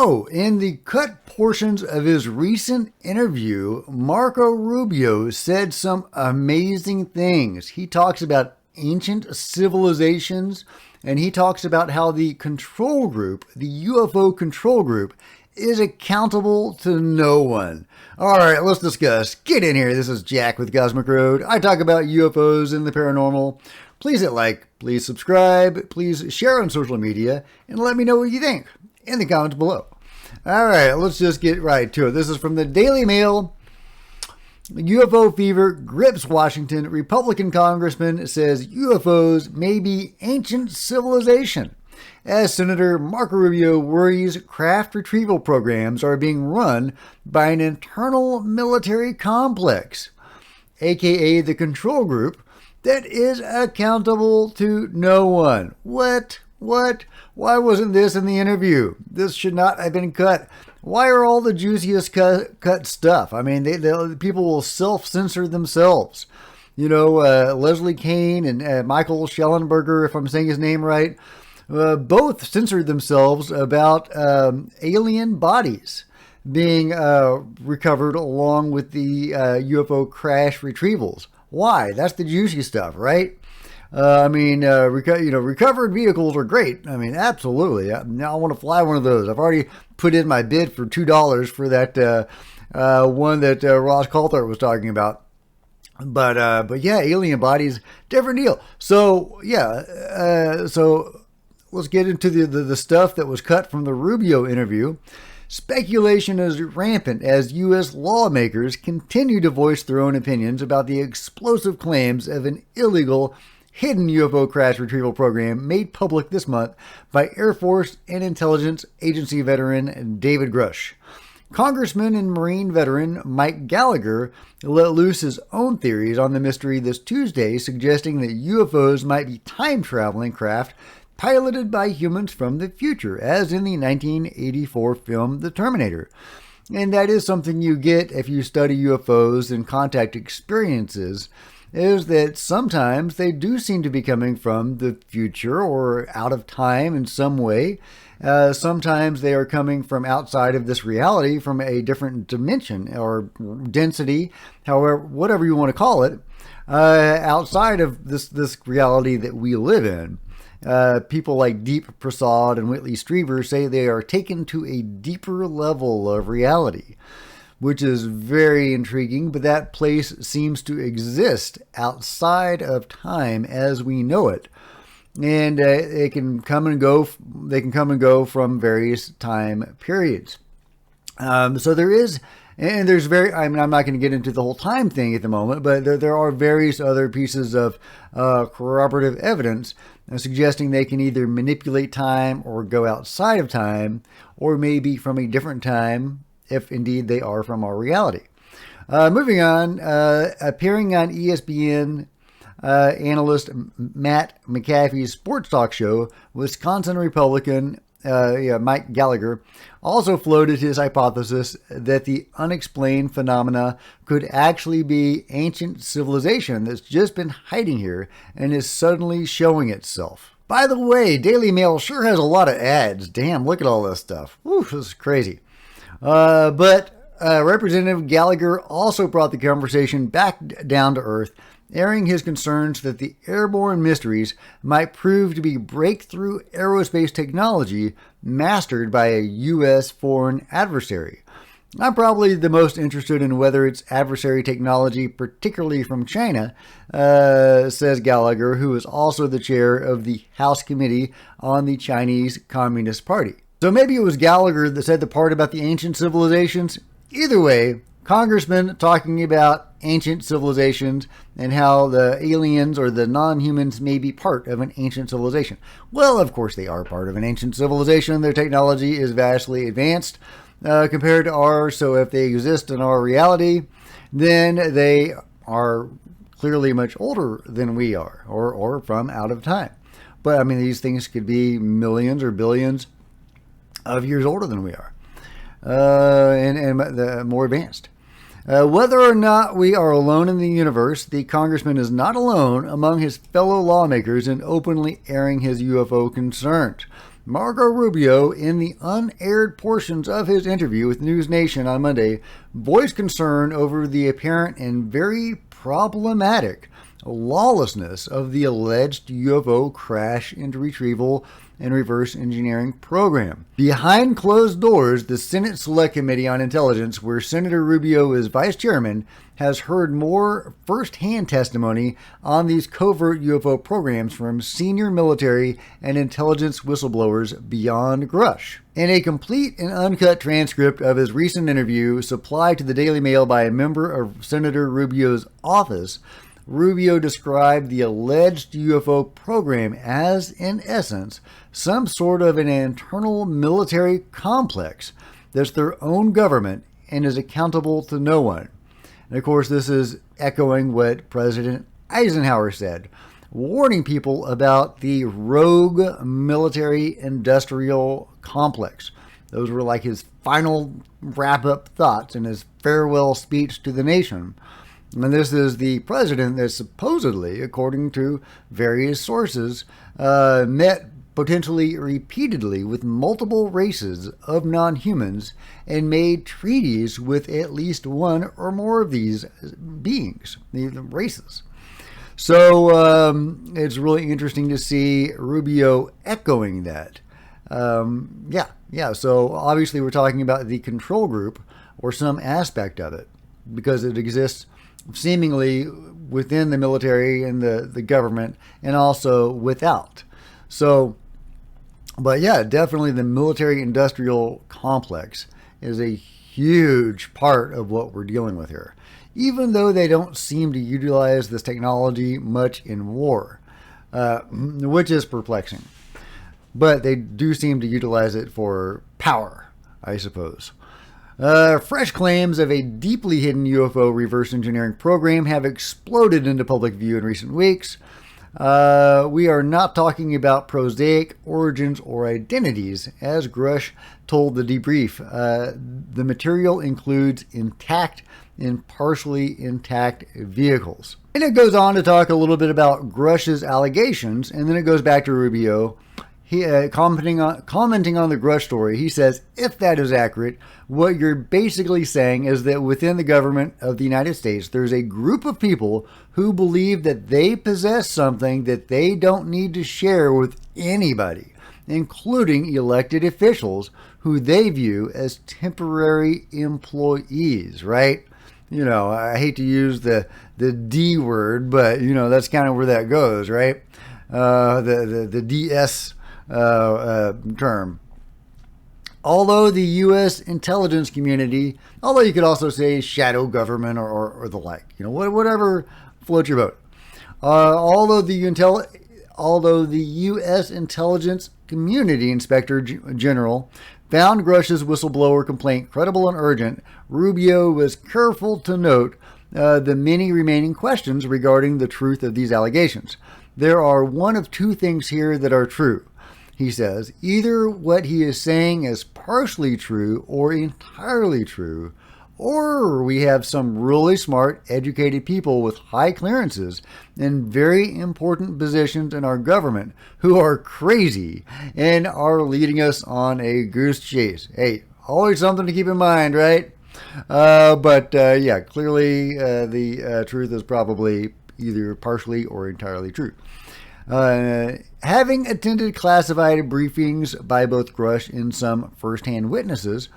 So, in the cut portions of his recent interview, Marco Rubio said some amazing things. He talks about ancient civilizations, and he talks about how the control group, the UFO control group, is accountable to no one. All right, let's discuss. Get in here. This is Jack with Cosmic Road. I talk about UFOs and the paranormal. Please hit like, please subscribe, please share on social media, and let me know what you think in the comments below. All right, let's just get right to it. This is from the Daily Mail. UFO fever grips Washington. Republican congressman says UFOs may be ancient civilization. As Senator Marco Rubio worries craft retrieval programs are being run by an internal military complex, aka the control group, that is accountable to no one. What? Why wasn't this in the interview? This should not have been cut. Why are all the juiciest cut stuff? I mean, people will self-censor themselves. You know, Leslie Kean and Michael Schellenberger, if I'm saying his name right, both censored themselves about alien bodies being recovered along with the UFO crash retrievals. Why? That's the juicy stuff, right? Recovered vehicles are great. I mean, absolutely. Now I want to fly one of those. I've already put in my bid for $2 for that one that Ross Coulthart was talking about. But yeah, alien bodies, different deal. So yeah, so let's get into the stuff that was cut from the Rubio interview. Speculation is rampant as U.S. lawmakers continue to voice their own opinions about the explosive claims of an illegal hidden UFO crash retrieval program made public this month by Air Force and Intelligence Agency veteran David Grush. Congressman and Marine veteran Mike Gallagher let loose his own theories on the mystery this Tuesday, suggesting that UFOs might be time-traveling craft piloted by humans from the future, as in the 1984 film The Terminator. And that is something you get if you study UFOs and contact experiences, is that sometimes they do seem to be coming from the future or out of time in some way. Sometimes they are coming from outside of this reality, from a different dimension or density, however, whatever you want to call it, outside of this reality that we live in. People like Deep Prasad and Whitley Strieber say they are taken to a deeper level of reality, which is very intriguing, but that place seems to exist outside of time as we know it. And it can come and go. They can come and go from various time periods. So there is, and there's I'm not going to get into the whole time thing at the moment, but there are various other pieces of corroborative evidence suggesting they can either manipulate time or go outside of time, or maybe from a different time, if indeed they are from our reality. Moving on, appearing on ESPN analyst Matt McAfee's sports talk show, Wisconsin Republican Mike Gallagher also floated his hypothesis that the unexplained phenomena could actually be ancient civilization that's just been hiding here and is suddenly showing itself. By the way, Daily Mail sure has a lot of ads. Damn, look at all this stuff. Woo, this is crazy. But Representative Gallagher also brought the conversation back down to earth, airing his concerns that the airborne mysteries might prove to be breakthrough aerospace technology mastered by a U.S. foreign adversary. I'm probably the most interested in whether it's adversary technology, particularly from China, says Gallagher, who is also the chair of the House Committee on the Chinese Communist Party. So maybe it was Gallagher that said the part about the ancient civilizations. Either way, Congressman talking about ancient civilizations and how the aliens or the non-humans may be part of an ancient civilization. Well, of course they are part of an ancient civilization. Their technology is vastly advanced compared to ours. So if they exist in our reality, then they are clearly much older than we are, or from out of time. But I mean, these things could be millions or billions of years older than we are, and more advanced. Whether or not we are alone in the universe, the congressman is not alone among his fellow lawmakers in openly airing his UFO concerns. Marco Rubio, in the unaired portions of his interview with News Nation on Monday, voiced concern over the apparent and very problematic lawlessness of the alleged UFO crash and retrieval and reverse engineering program. Behind closed doors, the Senate Select Committee on Intelligence, where Senator Rubio is vice chairman, has heard more first-hand testimony on these covert UFO programs from senior military and intelligence whistleblowers beyond Grush. In a complete and uncut transcript of his recent interview supplied to the Daily Mail by a member of Senator Rubio's office, Rubio described the alleged UFO program as, in essence, some sort of an internal military complex that's their own government and is accountable to no one. And of course, this is echoing what President Eisenhower said, warning people about the rogue military-industrial complex. Those were like his final wrap-up thoughts in his farewell speech to the nation. And this is the president that supposedly, according to various sources, met potentially repeatedly with multiple races of non-humans and made treaties with at least one or more of these beings, the races. So it's really interesting to see Rubio echoing that. So obviously we're talking about the control group or some aspect of it, because it exists seemingly within the military and the government and also without. So, but yeah, definitely the military-industrial complex is a huge part of what we're dealing with here, even though they don't seem to utilize this technology much in war, which is perplexing. But they do seem to utilize it for power, I suppose. Fresh claims of a deeply hidden UFO reverse engineering program have exploded into public view in recent weeks. We are not talking about prosaic origins or identities, as Grush told the debrief. The material includes intact and partially intact vehicles. And it goes on to talk a little bit about Grush's allegations, and then it goes back to Rubio. He commenting on the Grush story. He says, if that is accurate, what you're basically saying is that within the government of the United States, there's a group of people who believe that they possess something that they don't need to share with anybody, including elected officials who they view as temporary employees, right? You know, I hate to use the D word, but, you know, that's kind of where that goes, right? The DS term. Although the U.S. intelligence community, although you could also say shadow government or the like, you know, whatever floats your boat. Although the U.S. intelligence community inspector general found Grush's whistleblower complaint credible and urgent, Rubio was careful to note the many remaining questions regarding the truth of these allegations. There are one of two things here that are true. He says, either what he is saying is partially true or entirely true, or we have some really smart, educated people with high clearances in very important positions in our government who are crazy and are leading us on a goose chase. Hey, always something to keep in mind, right? Yeah, clearly the truth is probably either partially or entirely true. Having attended classified briefings by both Grush and some first-hand witnesses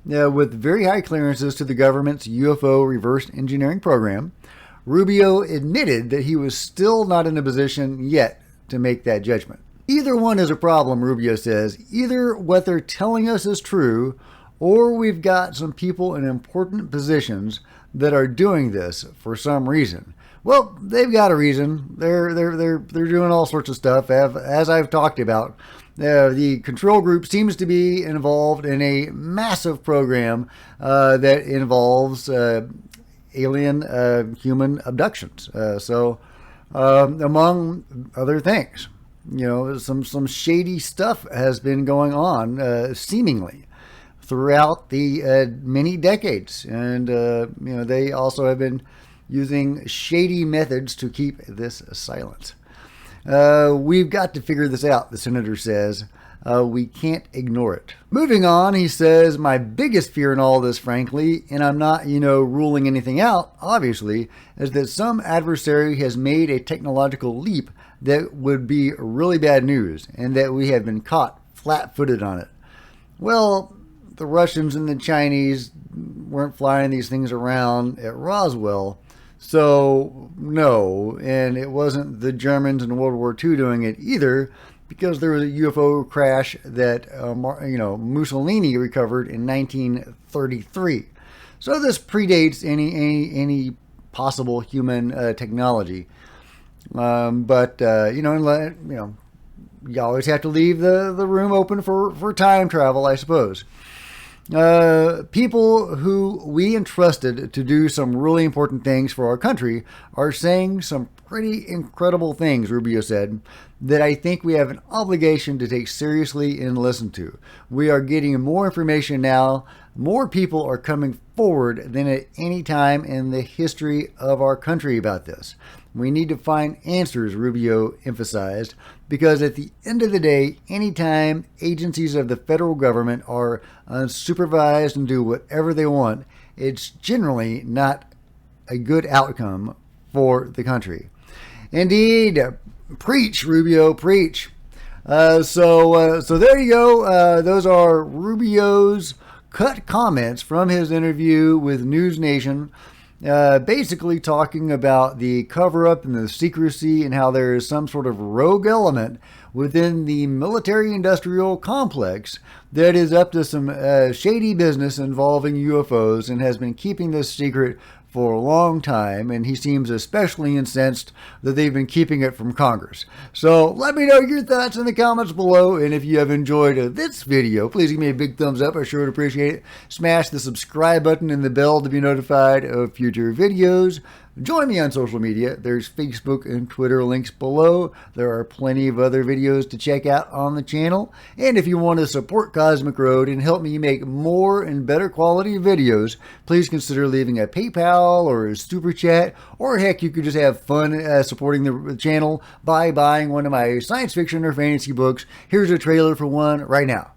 with very high clearances to the government's UFO reverse engineering program, Rubio admitted that he was still not in a position yet to make that judgment. Either one is a problem, Rubio says. Either what they're telling us is true, or we've got some people in important positions that are doing this for some reason. Well, they've got a reason. They're doing all sorts of stuff. As I've talked about, the control group seems to be involved in a massive program that involves alien human abductions. Among other things, you know, some shady stuff has been going on, seemingly throughout the many decades, and they also have been using shady methods to keep this silent. We've got to figure this out, the senator says. We can't ignore it. Moving on, he says, my biggest fear in all this, frankly, and I'm not, ruling anything out, obviously, is that some adversary has made a technological leap that would be really bad news, and that we have been caught flat-footed on it. Well, the Russians and the Chinese weren't flying these things around at Roswell, so no, and it wasn't the Germans in World War II doing it either, because there was a UFO crash that Mussolini recovered in 1933. So this predates any possible human technology. But you always have to leave the room open for time travel, I suppose. People who we entrusted to do some really important things for our country are saying some pretty incredible things, Rubio said, that I think we have an obligation to take seriously and listen to. We are getting more information now. More people are coming forward than at any time in the history of our country about this. We need to find answers, Rubio emphasized, because at the end of the day, anytime agencies of the federal government are unsupervised and do whatever they want, it's generally not a good outcome for the country. Indeed, preach, Rubio, preach. So there you go. Those are Rubio's cut comments from his interview with News Nation, basically talking about the cover-up and the secrecy and how there is some sort of rogue element within the military-industrial complex that is up to some shady business involving UFOs and has been keeping this secret for a long time, and he seems especially incensed that they've been keeping it from Congress. So let me know your thoughts in the comments below, and if you have enjoyed this video, please give me a big thumbs up. I sure would appreciate it. Smash the subscribe button and the bell to be notified of future videos. Join me on social media. There's Facebook and Twitter links below. There are plenty of other videos to check out on the channel. And if you want to support Cosmic Road and help me make more and better quality videos, please consider leaving a PayPal or a Super Chat, or heck, you could just have fun supporting the channel by buying one of my science fiction or fantasy books. Here's a trailer for one right now.